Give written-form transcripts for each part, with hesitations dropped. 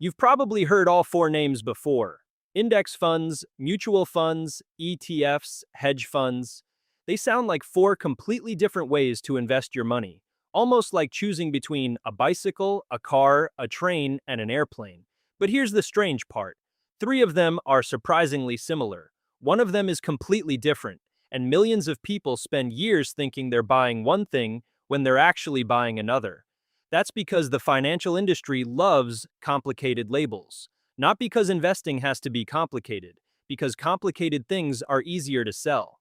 You've probably heard all four names before. Index funds, mutual funds, ETFs, hedge funds. They sound like four completely different ways to invest your money, almost like choosing between a bicycle, a car, a train, and an airplane. But here's the strange part. Three of them are surprisingly similar. One of them is completely different, and millions of people spend years thinking they're buying one thing when they're actually buying another. That's because the financial industry loves complicated labels. Not because investing has to be complicated, because complicated things are easier to sell.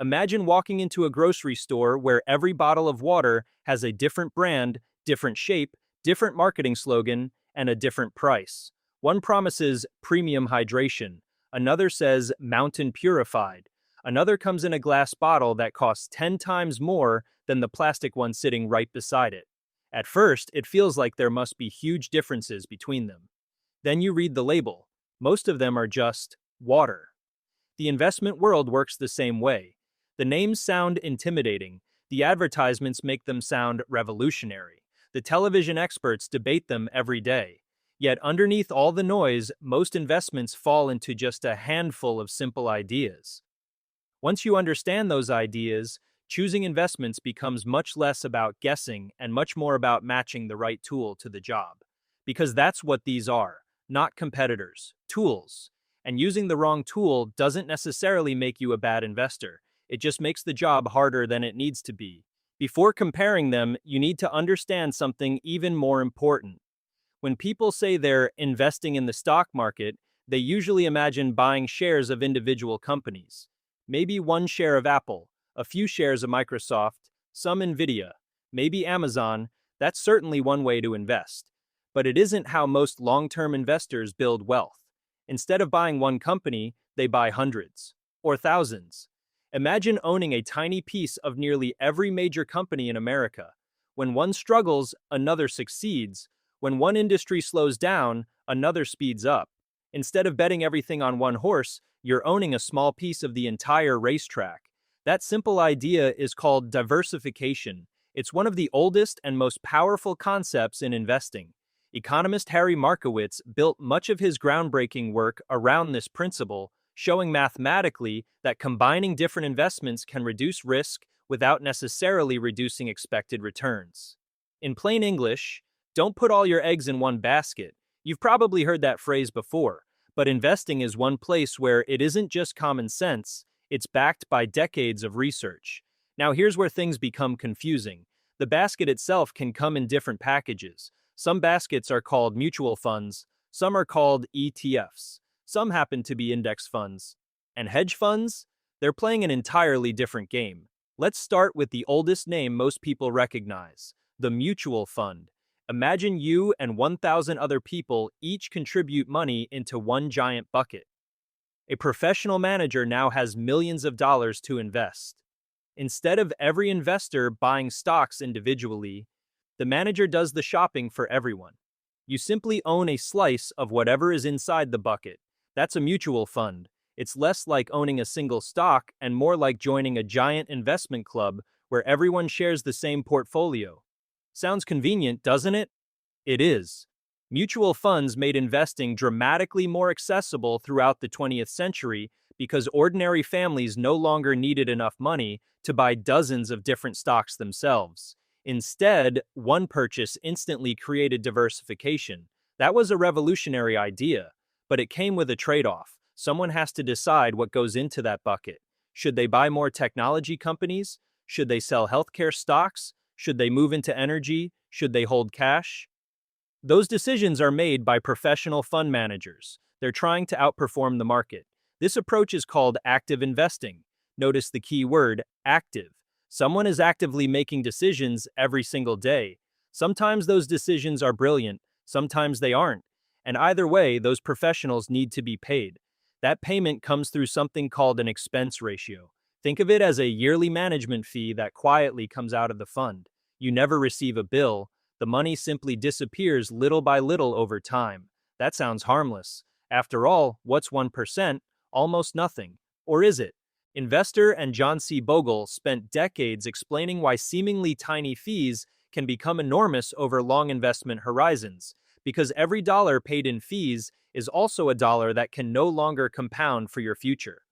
Imagine walking into a grocery store where every bottle of water has a different brand, different shape, different marketing slogan, and a different price. One promises premium hydration, another says mountain purified, another comes in a glass bottle that costs 10 times more than the plastic one sitting right beside it. At first, it feels like there must be huge differences between them. Then you read the label. Most of them are just water. The investment world works the same way. The names sound intimidating. The advertisements make them sound revolutionary. The television experts debate them every day. Yet underneath all the noise, most investments fall into just a handful of simple ideas. Once you understand those ideas, choosing investments becomes much less about guessing and much more about matching the right tool to the job. Because that's what these are, not competitors, tools. And using the wrong tool doesn't necessarily make you a bad investor. It just makes the job harder than it needs to be. Before comparing them, you need to understand something even more important. When people say they're investing in the stock market, they usually imagine buying shares of individual companies. Maybe one share of Apple, a few shares of Microsoft, some Nvidia, maybe Amazon. That's certainly one way to invest. But it isn't how most long-term investors build wealth. Instead of buying one company, they buy hundreds or thousands. Imagine owning a tiny piece of nearly every major company in America. When one struggles, another succeeds. When one industry slows down, another speeds up. Instead of betting everything on one horse, you're owning a small piece of the entire racetrack. That simple idea is called diversification. It's one of the oldest and most powerful concepts in investing. Economist Harry Markowitz built much of his groundbreaking work around this principle, showing mathematically that combining different investments can reduce risk without necessarily reducing expected returns. In plain English, don't put all your eggs in one basket. You've probably heard that phrase before, but investing is one place where it isn't just common sense, it's backed by decades of research. Now here's where things become confusing. The basket itself can come in different packages. Some baskets are called mutual funds, some are called ETFs, some happen to be index funds. And hedge funds? They're playing an entirely different game. Let's start with the oldest name most people recognize, the mutual fund. Imagine you and 1,000 other people each contribute money into one giant bucket. A professional manager now has millions of dollars to invest. Instead of every investor buying stocks individually, the manager does the shopping for everyone. You simply own a slice of whatever is inside the bucket. That's a mutual fund. It's less like owning a single stock and more like joining a giant investment club where everyone shares the same portfolio. Sounds convenient, doesn't it? It is. Mutual funds made investing dramatically more accessible throughout the 20th century because ordinary families no longer needed enough money to buy dozens of different stocks themselves. Instead, one purchase instantly created diversification. That was a revolutionary idea, but it came with a trade-off. Someone has to decide what goes into that bucket. Should they buy more technology companies? Should they sell healthcare stocks? Should they move into energy? Should they hold cash? Those decisions are made by professional fund managers. They're trying to outperform the market. This approach is called active investing. Notice the key word, active. Someone is actively making decisions every single day. Sometimes those decisions are brilliant, sometimes they aren't. And either way, those professionals need to be paid. That payment comes through something called an expense ratio. Think of it as a yearly management fee that quietly comes out of the fund. You never receive a bill. The money simply disappears little by little over time. That sounds harmless. After all, what's 1%? Almost nothing. Or is it? Investor and John C. Bogle spent decades explaining why seemingly tiny fees can become enormous over long investment horizons. because every dollar paid in fees is also a dollar that can no longer compound for your future.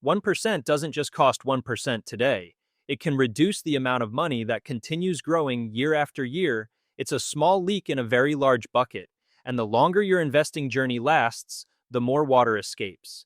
1% doesn't just cost 1% today. It can reduce the amount of money that continues growing year after year. It's a small leak in a very large bucket, and the longer your investing journey lasts, the more water escapes.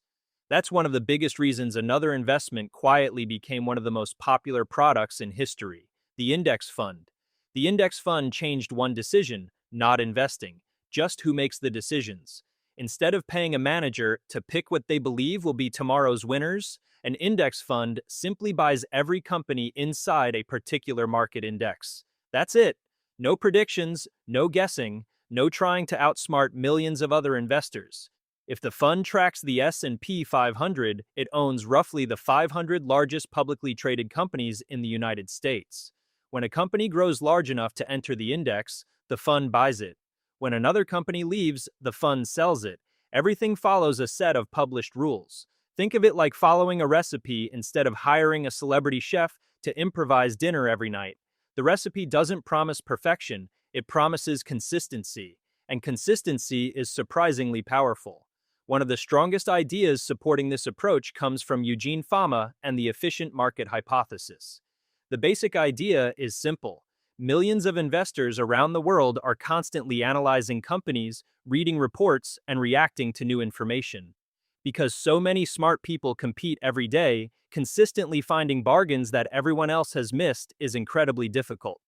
That's one of the biggest reasons another investment quietly became one of the most popular products in history, the index fund. The index fund changed one decision, not investing, just who makes the decisions. Instead of paying a manager to pick what they believe will be tomorrow's winners, an index fund simply buys every company inside a particular market index. That's it. No predictions, no guessing, no trying to outsmart millions of other investors. If the fund tracks the S&P 500, it owns roughly the 500 largest publicly traded companies in the United States. When a company grows large enough to enter the index, the fund buys it. When another company leaves, the fund sells it. Everything follows a set of published rules. Think of it like following a recipe instead of hiring a celebrity chef to improvise dinner every night. The recipe doesn't promise perfection, it promises consistency. And consistency is surprisingly powerful. One of the strongest ideas supporting this approach comes from Eugene Fama and the efficient market hypothesis. The basic idea is simple. Millions of investors around the world are constantly analyzing companies, reading reports, and reacting to new information. Because so many smart people compete every day, consistently finding bargains that everyone else has missed is incredibly difficult.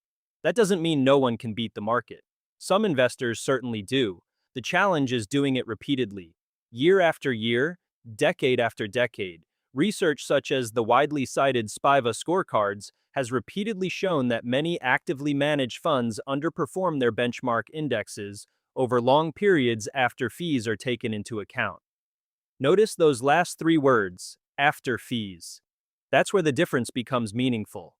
That doesn't mean no one can beat the market. Some investors certainly do. The challenge is doing it repeatedly. Year after year, decade after decade, research such as the widely cited SPIVA scorecards has repeatedly shown that many actively managed funds underperform their benchmark indexes over long periods after fees are taken into account. Notice those last three words, after fees. That's where the difference becomes meaningful.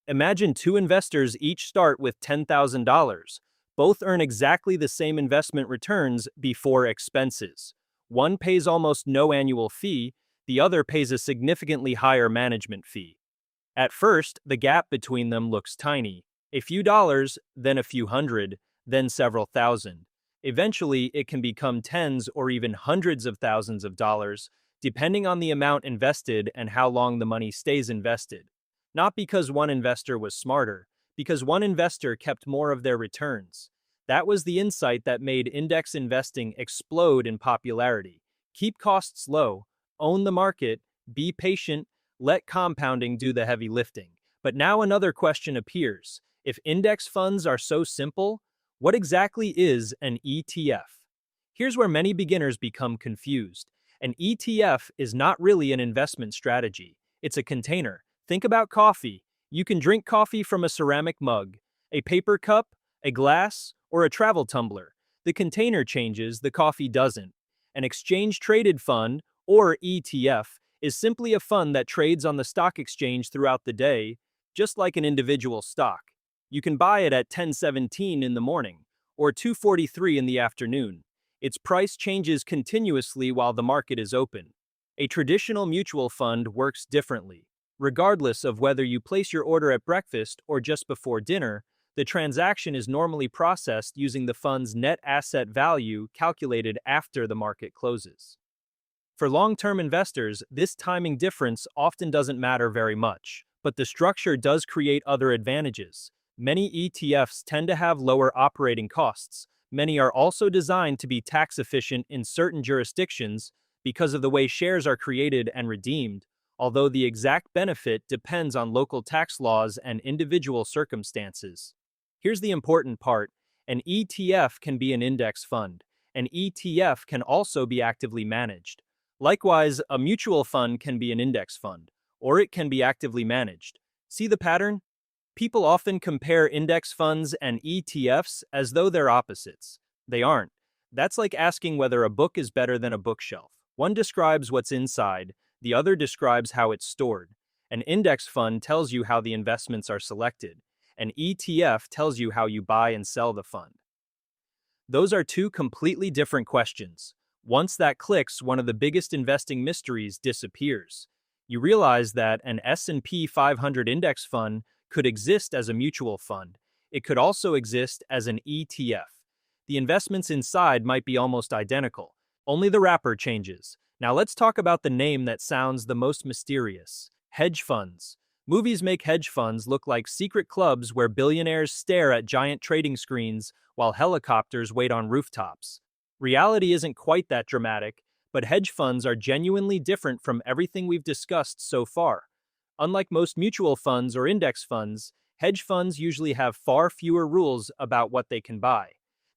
Imagine two investors each start with $10,000. Both earn exactly the same investment returns before expenses. One pays almost no annual fee, the other pays a significantly higher management fee. At first, the gap between them looks tiny. A few dollars, then a few hundred, then several thousand. Eventually, it can become tens or even hundreds of thousands of dollars, depending on the amount invested and how long the money stays invested. Not because one investor was smarter, because one investor kept more of their returns. That was the insight that made index investing explode in popularity. Keep costs low, own the market, be patient, let compounding do the heavy lifting. But now another question appears. If index funds are so simple, what exactly is an ETF? Here's where many beginners become confused. An ETF is not really an investment strategy. It's a container. Think about coffee. You can drink coffee from a ceramic mug, a paper cup, a glass, or a travel tumbler. The container changes, the coffee doesn't. An exchange-traded fund, or ETF, is simply a fund that trades on the stock exchange throughout the day, just like an individual stock. You can buy it at 10:17 in the morning, or 2:43 in the afternoon. Its price changes continuously while the market is open. A traditional mutual fund works differently. Regardless of whether you place your order at breakfast or just before dinner, the transaction is normally processed using the fund's net asset value calculated after the market closes. For long-term investors, this timing difference often doesn't matter very much, but the structure does create other advantages. Many ETFs tend to have lower operating costs. Many are also designed to be tax efficient in certain jurisdictions because of the way shares are created and redeemed, although the exact benefit depends on local tax laws and individual circumstances. Here's the important part. An ETF can be an index fund. An ETF can also be actively managed. Likewise, a mutual fund can be an index fund, or it can be actively managed. See the pattern? People often compare index funds and ETFs as though they're opposites. They aren't. That's like asking whether a book is better than a bookshelf. One describes what's inside, the other describes how it's stored. An index fund tells you how the investments are selected. An ETF tells you how you buy and sell the fund. Those are two completely different questions. Once that clicks, one of the biggest investing mysteries disappears. You realize that an S&P 500 index fund could exist as a mutual fund. It could also exist as an ETF. The investments inside might be almost identical. Only the wrapper changes. Now let's talk about the name that sounds the most mysterious. Hedge funds. Movies make hedge funds look like secret clubs where billionaires stare at giant trading screens while helicopters wait on rooftops. Reality isn't quite that dramatic, but hedge funds are genuinely different from everything we've discussed so far. Unlike most mutual funds or index funds, hedge funds usually have far fewer rules about what they can buy.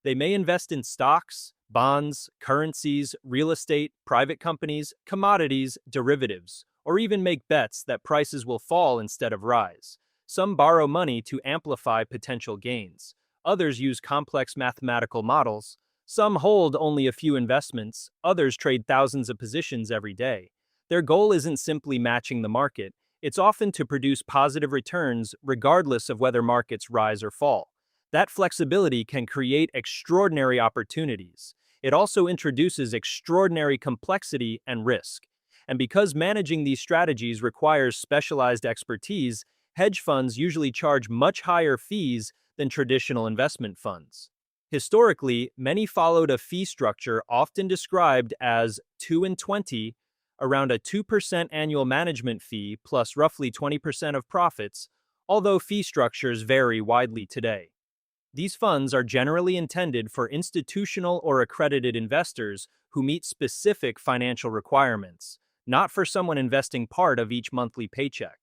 They may invest in stocks, bonds, currencies, real estate, private companies, commodities, derivatives, or even make bets that prices will fall instead of rise. Some borrow money to amplify potential gains. Others use complex mathematical models. Some hold only a few investments. Others trade thousands of positions every day. Their goal isn't simply matching the market. It's often to produce positive returns regardless of whether markets rise or fall. That flexibility can create extraordinary opportunities. It also introduces extraordinary complexity and risk. And because managing these strategies requires specialized expertise, hedge funds usually charge much higher fees than traditional investment funds. Historically, many followed a fee structure often described as 2 and 20, around a 2% annual management fee plus roughly 20% of profits, although fee structures vary widely today. These funds are generally intended for institutional or accredited investors who meet specific financial requirements, not for someone investing part of each monthly paycheck.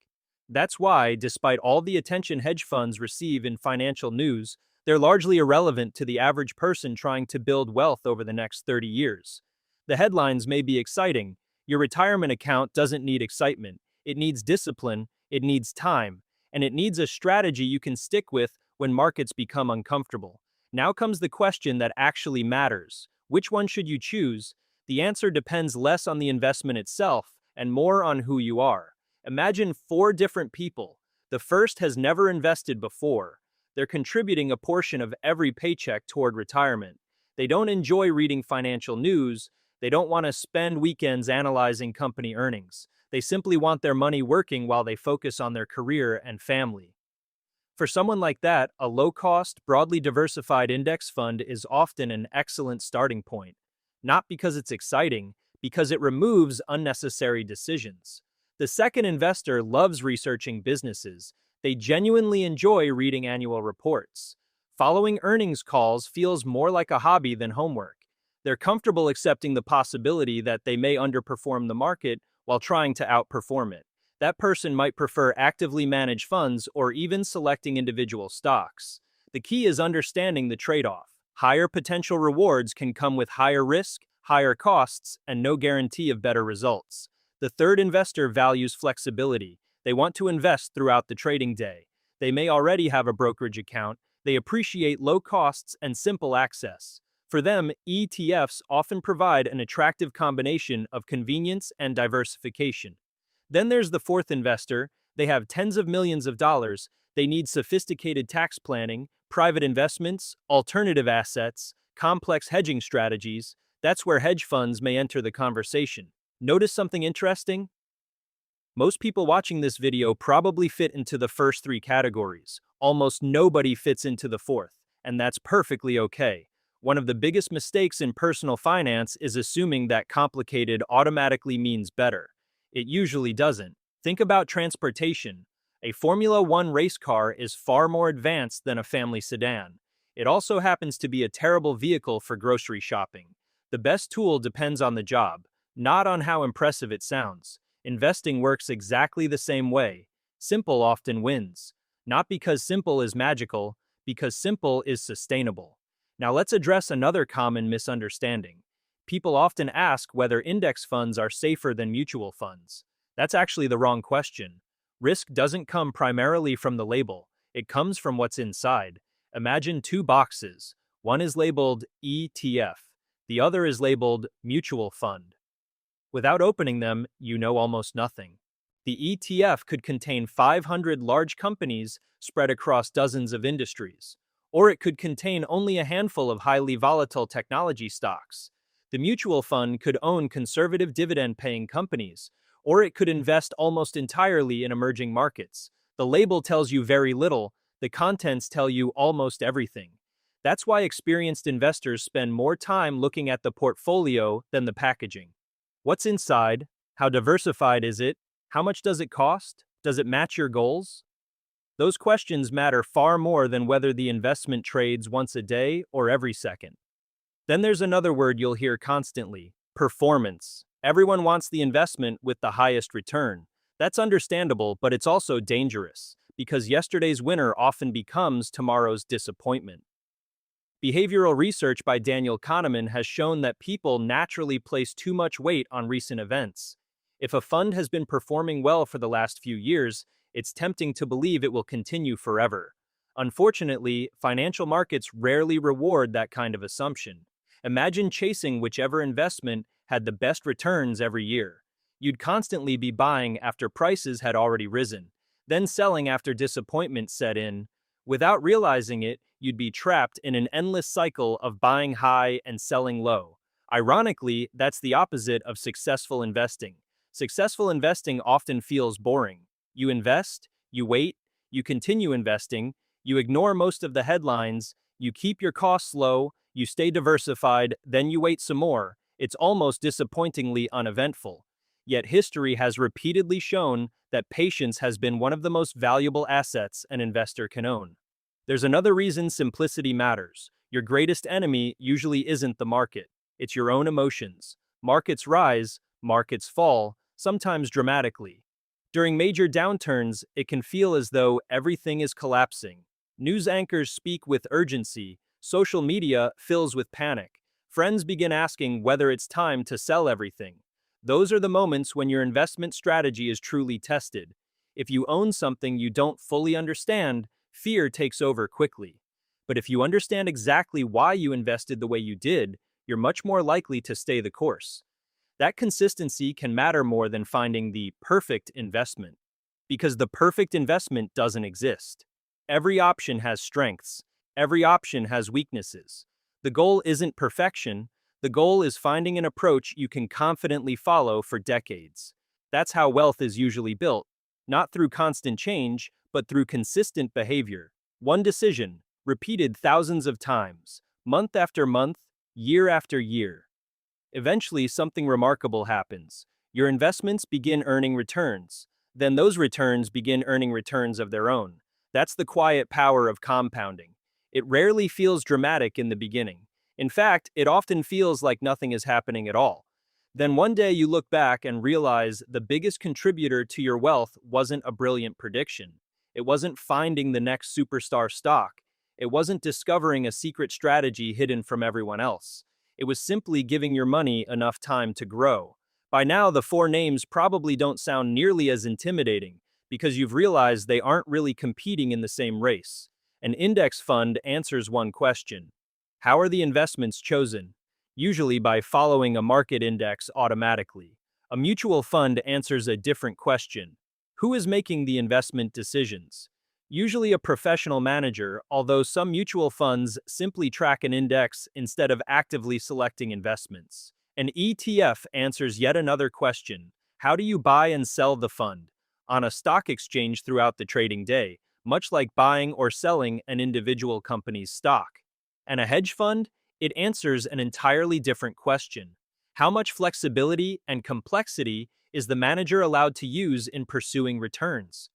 That's why, despite all the attention hedge funds receive in financial news, they're largely irrelevant to the average person trying to build wealth over the next 30 years. The headlines may be exciting. Your retirement account doesn't need excitement. It needs discipline, it needs time, and it needs a strategy you can stick with when markets become uncomfortable. Now comes the question that actually matters. Which one should you choose? The answer depends less on the investment itself and more on who you are. Imagine 4 different people. The first has never invested before. They're contributing a portion of every paycheck toward retirement. They don't enjoy reading financial news. They don't want to spend weekends analyzing company earnings. They simply want their money working while they focus on their career and family. For someone like that, a low-cost, broadly diversified index fund is often an excellent starting point. Not because it's exciting, because it removes unnecessary decisions. The second investor loves researching businesses. They genuinely enjoy reading annual reports. Following earnings calls feels more like a hobby than homework. They're comfortable accepting the possibility that they may underperform the market while trying to outperform it. That person might prefer actively managed funds or even selecting individual stocks. The key is understanding the trade-off. Higher potential rewards can come with higher risk, higher costs, and no guarantee of better results. The third investor values flexibility. They want to invest throughout the trading day. They may already have a brokerage account. They appreciate low costs and simple access. For them, ETFs often provide an attractive combination of convenience and diversification. Then there's the fourth investor. They have tens of millions of dollars. They need sophisticated tax planning, private investments, alternative assets, complex hedging strategies. That's where hedge funds may enter the conversation. Notice something interesting? Most people watching this video probably fit into the first 3 categories. Almost nobody fits into the fourth, and that's perfectly okay. One of the biggest mistakes in personal finance is assuming that complicated automatically means better. It usually doesn't. Think about transportation. A Formula One race car is far more advanced than a family sedan. It also happens to be a terrible vehicle for grocery shopping. The best tool depends on the job, not on how impressive it sounds. Investing works exactly the same way. Simple often wins. Not because simple is magical, because simple is sustainable. Now let's address another common misunderstanding. People often ask whether index funds are safer than mutual funds. That's actually the wrong question. Risk doesn't come primarily from the label. It comes from what's inside. Imagine 2 boxes. One is labeled ETF. The other is labeled mutual fund. Without opening them, you know almost nothing. The ETF could contain 500 large companies spread across dozens of industries. Or it could contain only a handful of highly volatile technology stocks. The mutual fund could own conservative dividend-paying companies, or it could invest almost entirely in emerging markets. The label tells you very little, the contents tell you almost everything. That's why experienced investors spend more time looking at the portfolio than the packaging. What's inside? How diversified is it? How much does it cost? Does it match your goals? Those questions matter far more than whether the investment trades once a day or every second. Then there's another word you'll hear constantly: performance. Everyone wants the investment with the highest return. That's understandable, but it's also dangerous, because yesterday's winner often becomes tomorrow's disappointment. Behavioral research by Daniel Kahneman has shown that people naturally place too much weight on recent events. If a fund has been performing well for the last few years, it's tempting to believe it will continue forever. Unfortunately, financial markets rarely reward that kind of assumption. Imagine chasing whichever investment had the best returns every year. You'd constantly be buying after prices had already risen, then selling after disappointment set in. Without realizing it, you'd be trapped in an endless cycle of buying high and selling low. Ironically, that's the opposite of successful investing. Successful investing often feels boring. You invest, you wait, you continue investing, you ignore most of the headlines, you keep your costs low, you stay diversified, then you wait some more. It's almost disappointingly uneventful. Yet history has repeatedly shown that patience has been one of the most valuable assets an investor can own. There's another reason simplicity matters. Your greatest enemy usually isn't the market. It's your own emotions. Markets rise, markets fall, sometimes dramatically. During major downturns, it can feel as though everything is collapsing. News anchors speak with urgency, social media fills with panic. Friends begin asking whether it's time to sell everything. Those are the moments when your investment strategy is truly tested. If you own something you don't fully understand, fear takes over quickly. But if you understand exactly why you invested the way you did, you're much more likely to stay the course. That consistency can matter more than finding the perfect investment, because the perfect investment doesn't exist. Every option has strengths, every option has weaknesses. The goal isn't perfection, the goal is finding an approach you can confidently follow for decades. That's how wealth is usually built, not through constant change, but through consistent behavior. One decision, repeated thousands of times, month after month, year after year. Eventually, something remarkable happens. Your investments begin earning returns. Then those returns begin earning returns of their own. That's the quiet power of compounding. It rarely feels dramatic in the beginning. In fact, it often feels like nothing is happening at all. Then one day you look back and realize the biggest contributor to your wealth wasn't a brilliant prediction. It wasn't finding the next superstar stock. It wasn't discovering a secret strategy hidden from everyone else. It was simply giving your money enough time to grow. By now, the four names probably don't sound nearly as intimidating, because you've realized they aren't really competing in the same race. An index fund answers one question: how are the investments chosen? Usually by following a market index automatically. A mutual fund answers a different question: who is making the investment decisions? Usually a professional manager, although some mutual funds simply track an index instead of actively selecting investments. An ETF answers yet another question: how do you buy and sell the fund? On a stock exchange throughout the trading day, much like buying or selling an individual company's stock. And a hedge fund? It answers an entirely different question: how much flexibility and complexity is the manager allowed to use in pursuing returns?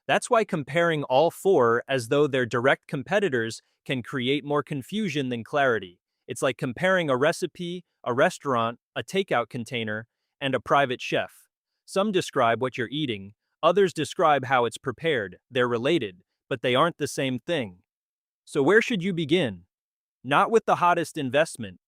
That's why comparing all four as though they're direct competitors can create more confusion than clarity. It's like comparing a recipe, a restaurant, a takeout container, and a private chef. Some describe what you're eating, others describe how it's prepared. They're related, but they aren't the same thing. So where should you begin? Not with the hottest investment,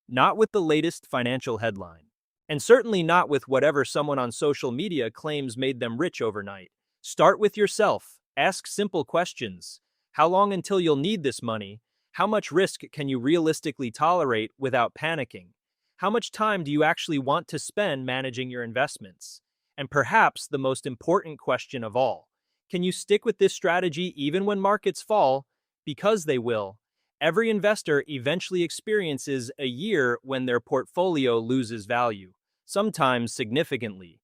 not with the latest financial headline, and certainly not with whatever someone on social media claims made them rich overnight. Start with yourself. Ask simple questions. How long until you'll need this money? How much risk can you realistically tolerate without panicking? How much time do you actually want to spend managing your investments? And perhaps the most important question of all: can you stick with this strategy even when markets fall? Because they will. Every investor eventually experiences a year when their portfolio loses value, sometimes significantly.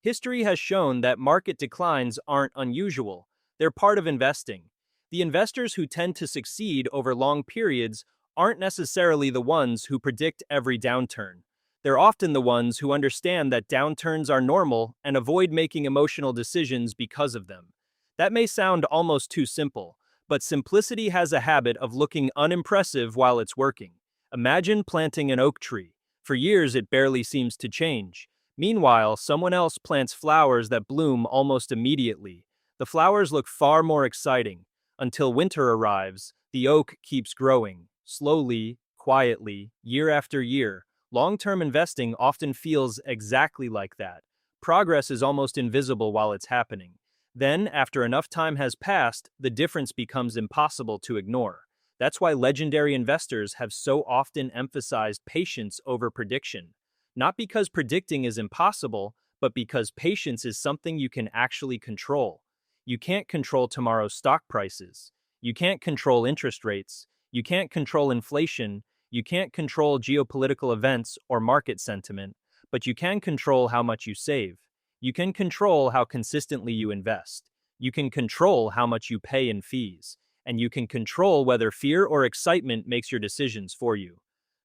History has shown that market declines aren't unusual. They're part of investing. The investors who tend to succeed over long periods aren't necessarily the ones who predict every downturn. They're often the ones who understand that downturns are normal and avoid making emotional decisions because of them. That may sound almost too simple, but simplicity has a habit of looking unimpressive while it's working. Imagine planting an oak tree. For years, it barely seems to change. Meanwhile, someone else plants flowers that bloom almost immediately. The flowers look far more exciting. Until winter arrives, the oak keeps growing, slowly, quietly, year after year. Long-term investing often feels exactly like that. Progress is almost invisible while it's happening. Then, after enough time has passed, the difference becomes impossible to ignore. That's why legendary investors have so often emphasized patience over prediction. Not because predicting is impossible, but because patience is something you can actually control. You can't control tomorrow's stock prices. You can't control interest rates. You can't control inflation. You can't control geopolitical events or market sentiment, but you can control how much you save. You can control how consistently you invest. You can control how much you pay in fees. And you can control whether fear or excitement makes your decisions for you.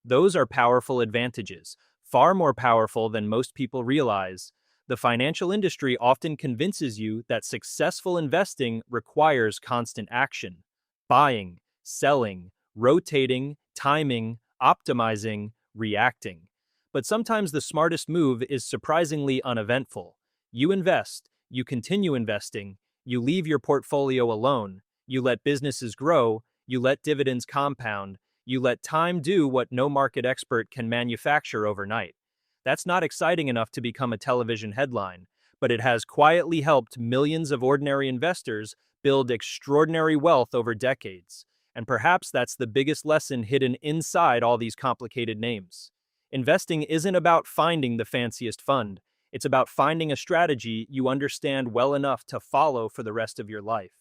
Those are powerful advantages, far more powerful than most people realize. The financial industry often convinces you that successful investing requires constant action. Buying, selling, rotating, timing, optimizing, reacting. But sometimes the smartest move is surprisingly uneventful. You invest, you continue investing, you leave your portfolio alone, you let businesses grow, you let dividends compound, you let time do what no market expert can manufacture overnight. That's not exciting enough to become a television headline, but it has quietly helped millions of ordinary investors build extraordinary wealth over decades. And perhaps that's the biggest lesson hidden inside all these complicated names. Investing isn't about finding the fanciest fund. It's about finding a strategy you understand well enough to follow for the rest of your life.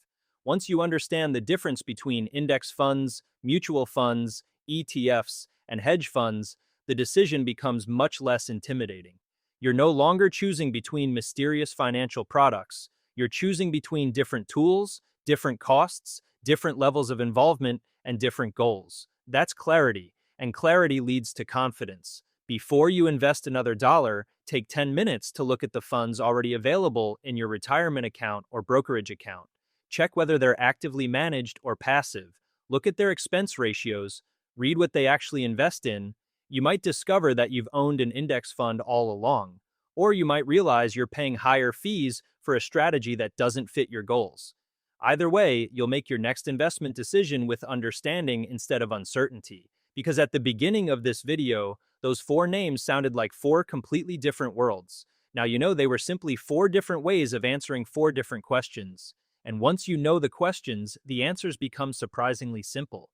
Once you understand the difference between index funds, mutual funds, ETFs, and hedge funds, the decision becomes much less intimidating. You're no longer choosing between mysterious financial products. You're choosing between different tools, different costs, different levels of involvement, and different goals. That's clarity, and clarity leads to confidence. Before you invest another dollar, take 10 minutes to look at the funds already available in your retirement account or brokerage account. Check whether they're actively managed or passive. Look at their expense ratios. Read what they actually invest in. You might discover that you've owned an index fund all along, or you might realize you're paying higher fees for a strategy that doesn't fit your goals. Either way, you'll make your next investment decision with understanding instead of uncertainty. Because at the beginning of this video, those four names sounded like four completely different worlds. Now you know they were simply four different ways of answering four different questions. And once you know the questions, the answers become surprisingly simple.